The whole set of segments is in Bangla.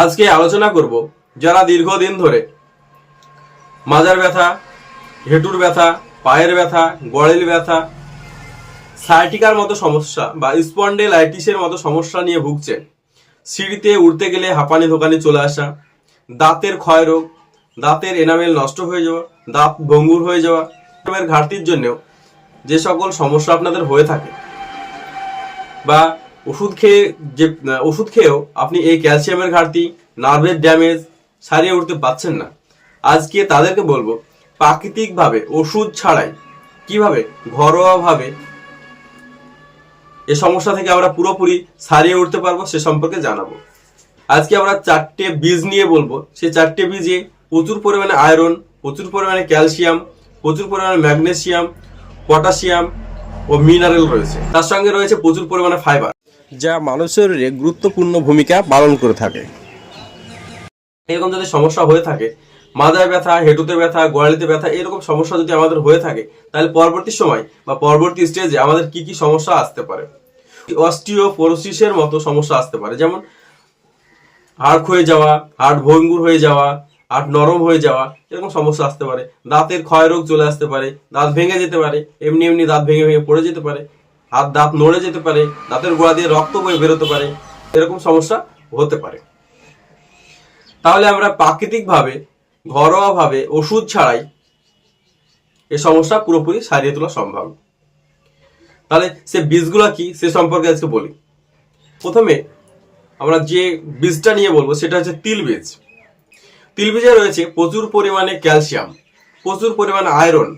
আজকে আলোচনা করব যারা দীর্ঘদিন ধরে মাজার ব্যথা, হেঁটুর ব্যথা, পায়ের ব্যথা, গড়ের ব্যথা, সায়াটিকার মতো সমস্যা বা স্পন্ডেলাইটিসের মতো সমস্যা নিয়ে ভুগছেন। সিঁড়িতে উঠতে গেলে হাঁপানি ধোকানি চলে আসা, দাঁতের ক্ষয়রোগ, দাঁতের এনামেল নষ্ট হয়ে যাওয়া, দাঁত ভঙ্গুর হয়ে যাওয়া, ঘাটতির জন্যও যে সকল সমস্যা আপনাদের হয়ে থাকে বা ওষুধ খেয়েও আপনি এই ক্যালসিয়ামের ঘাটতি, নার্ভের ড্যামেজ সারিয়ে উঠতে পারছেন না, আজকে তাদেরকে বলবো প্রাকৃতিকভাবে ওষুধ ছাড়াই কিভাবে ঘরোয়াভাবে এই সমস্যা থেকে আমরা পুরোপুরি সারিয়ে উঠতে পারবো সে সম্পর্কে জানাবো। আজকে আমরা 4টে বীজ নিয়ে বলবো। সেই 4টে বীজে প্রচুর পরিমাণে আয়রন, প্রচুর পরিমাণে ক্যালসিয়াম, প্রচুর পরিমাণে ম্যাগনেসিয়াম, পটাশিয়াম ও মিনারেল রয়েছে। তার সঙ্গে রয়েছে প্রচুর পরিমাণে ফাইবার, যা মানব শরীরে গুরুত্বপূর্ণ ভূমিকা পালন করে থাকে। এরকম যদি সমস্যা হয়ে থাকে, মাজায় ব্যথা, হেঁটুতে ব্যথা, গোড়ালিতে ব্যথা, এরকম সমস্যা যদি আমাদের হয়ে থাকে, তাহলে পরবর্তী সময় বা পরবর্তী স্টেজে আমাদের কি কি সমস্যা আসতে পারে। অস্টিওপোরোসিসের মতো সমস্যা আসতে পারে, যেমন হাড় ক্ষয়ে যাওয়া, হাড় ভঙ্গুর হয়ে যাওয়া, হাড় নরম হয়ে যাওয়া, এরকম সমস্যা আসতে পারে। দাঁতের ক্ষয় রোগ চলে আসতে পারে, দাঁত ভেঙে যেতে পারে, এমনি এমনি দাঁত ভেঙে ভেঙে পড়ে যেতে পারে, দাঁত নড়ে যেতে পারে, দাঁতের গোড়া দিয়ে রক্ত বয়ে বেরোতে পারে, এরকম সমস্যা হতে পারে। তাহলে আমরা প্রাকৃতিকভাবে ঘরোয়াভাবে ওষুধ ছাড়াই এই সমস্যা পুরোপুরি সারিয়ে তোলা সম্ভব। তাহলে সে বীজগুলা কি সে সম্পর্কে আজকে বলি। প্রথমে আমরা যে বীজটা নিয়ে বলবো সেটা হচ্ছে তিল বীজ। তিল বীজে রয়েছে প্রচুর পরিমাণে ক্যালসিয়াম, প্রচুর পরিমাণে আয়রন,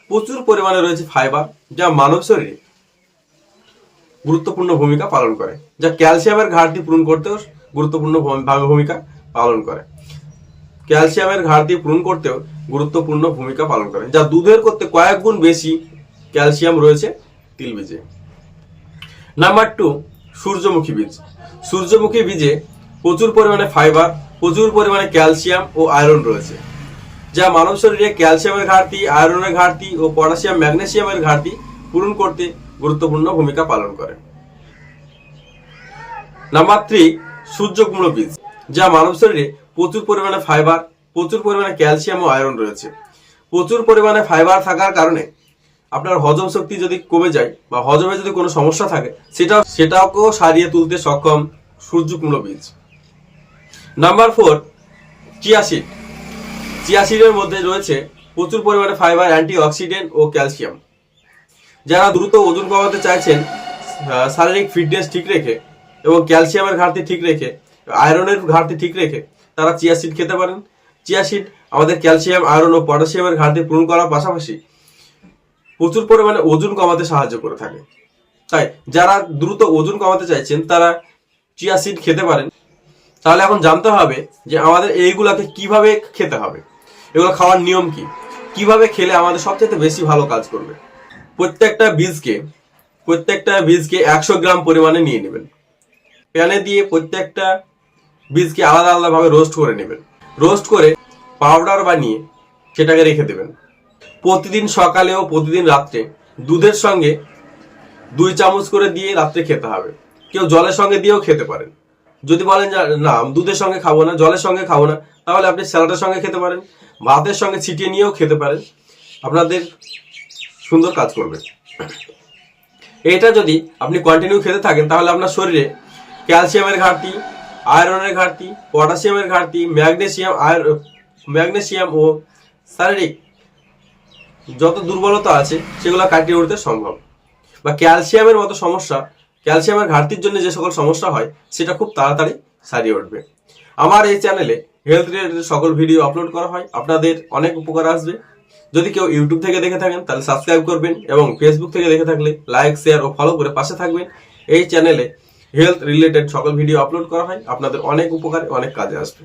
প্রচুর পরিমাণে রয়েছে ফাইবার, যা মানব শরীরে গুরুত্বপূর্ণ ভূমিকা পালন করে, যা ক্যালসিয়ামের ঘাটতি পূরণ করতেও গুরুত্বপূর্ণ ভূমিকা পালন করে। ক্যালসিয়ামের ঘাটতি পূরণ করতেও গুরুত্বপূর্ণ ভূমিকা পালন করে, যা দুধের করতে কয়েক গুণ বেশি ক্যালসিয়াম রয়েছে তিল বীজে। নাম্বার 2, সূর্যমুখী বীজ। সূর্যমুখী বীজে প্রচুর পরিমাণে ফাইবার, প্রচুর পরিমাণে ক্যালসিয়াম ও আয়রন রয়েছে, যা মানব শরীরে ক্যালসিয়ামের ঘাটতি, আয়রনের ঘাটতি ও পটাশিয়াম ম্যাগনেসিয়ামের ঘাটতি পূরণ করতে গুরুত্বপূর্ণ ভূমিকা পালন করে। নাম্বার 3, সূর্যকুমড়ো বীজ, যা মানব শরীরে প্রচুর পরিমাণে ফাইবার, প্রচুর পরিমাণে ক্যালসিয়াম ও আয়রন রয়েছে। প্রচুর পরিমাণে ফাইবার থাকার কারণে আপনার হজম শক্তি যদি কমে যায় বা হজমে যদি কোনো সমস্যা থাকে সেটাকেও সারিয়ে তুলতে সক্ষম সূর্যকুমড়ো বীজ। Number 4, chia seed. চিয়া সিডের মধ্যে রয়েছে প্রচুর পরিমাণে ফাইবার, অ্যান্টিঅক্সিডেন্ট ও ক্যালসিয়াম। যারা দ্রুত ওজন কমাতে চাইছেন শারীরিক ফিটনেস ঠিক রেখে এবং ক্যালসিয়ামের ঘাটতি ঠিক রেখে, আয়রনের ঘাটতি ঠিক রেখে, তারা চিয়া সিড খেতে পারেন। চিয়া সিড আমাদের ক্যালসিয়াম, আয়রন ও পটাশিয়ামের ঘাটতি পূরণ করার পাশাপাশি প্রচুর পরিমাণে ওজন কমাতে সাহায্য করে থাকে। তাই যারা দ্রুত ওজন কমাতে চাইছেন তারা চিয়া সিড খেতে পারেন। তাহলে এখন জানতে হবে যে আমাদের এইগুলাকে কিভাবে খেতে হবে, এগুলো খাওয়ার নিয়ম কি, কিভাবে খেলে আমাদের সবচেয়ে বেশি ভালো কাজ করবে। প্রত্যেকটা বীজকে 100 গ্রাম পরিমাণে নিয়ে নেবেন। প্যানে দিয়ে প্রত্যেকটা বীজকে আলাদা আলাদা ভাবে রোস্ট করে নেবেন। রোস্ট করে পাউডার বানিয়ে সেটাকে রেখে দেবেন। প্রতিদিন সকালে ও প্রতিদিন রাত্রে দুধের সঙ্গে 2 চামচ করে দিয়ে রাত্রে খেতে হবে। কেউ জলের সঙ্গে দিয়েও খেতে পারেন। যদি বলেন যে না দুধের সঙ্গে খাবো না, জলের সঙ্গে খাবো না, তাহলে আপনি স্যালাডের সঙ্গে খেতে পারেন, ভাতের সঙ্গে ছিটিয়ে নিয়েও খেতে পারেন, আপনাদের সুন্দর কাজ করবে। এটা যদি আপনি কন্টিনিউ খেতে থাকেন তাহলে আপনার শরীরে ক্যালসিয়ামের ঘাটতি, আয়রনের ঘাটতি, পটাশিয়ামের ঘাটতি, ম্যাগনেসিয়াম ও শারীরিক যত দুর্বলতা আছে সেগুলো কাটিয়ে উঠতে সম্ভব। বা ক্যালসিয়ামের মতো সমস্যা, ক্যালসিয়ামের ঘাটতির জন্য যে সকল সমস্যা হয় সেটা খুব তাড়াতাড়ি সারিয়ে উঠবে। আমার এই চ্যানেলে হেলথ রিলেটেড সকল ভিডিও আপলোড করা হয়, আপনাদের অনেক উপকার আসবে। যদি কেউ ইউটিউব থেকে দেখে থাকেন তাহলে সাবস্ক্রাইব করবেন এবং ফেসবুক থেকে দেখে থাকলে লাইক, শেয়ার ও ফলো করে পাশে থাকবেন। এই চ্যানেলে হেলথ রিলেটেড সকল ভিডিও আপলোড করা হয়, আপনাদের অনেক উপকারে অনেক কাজে আসবে।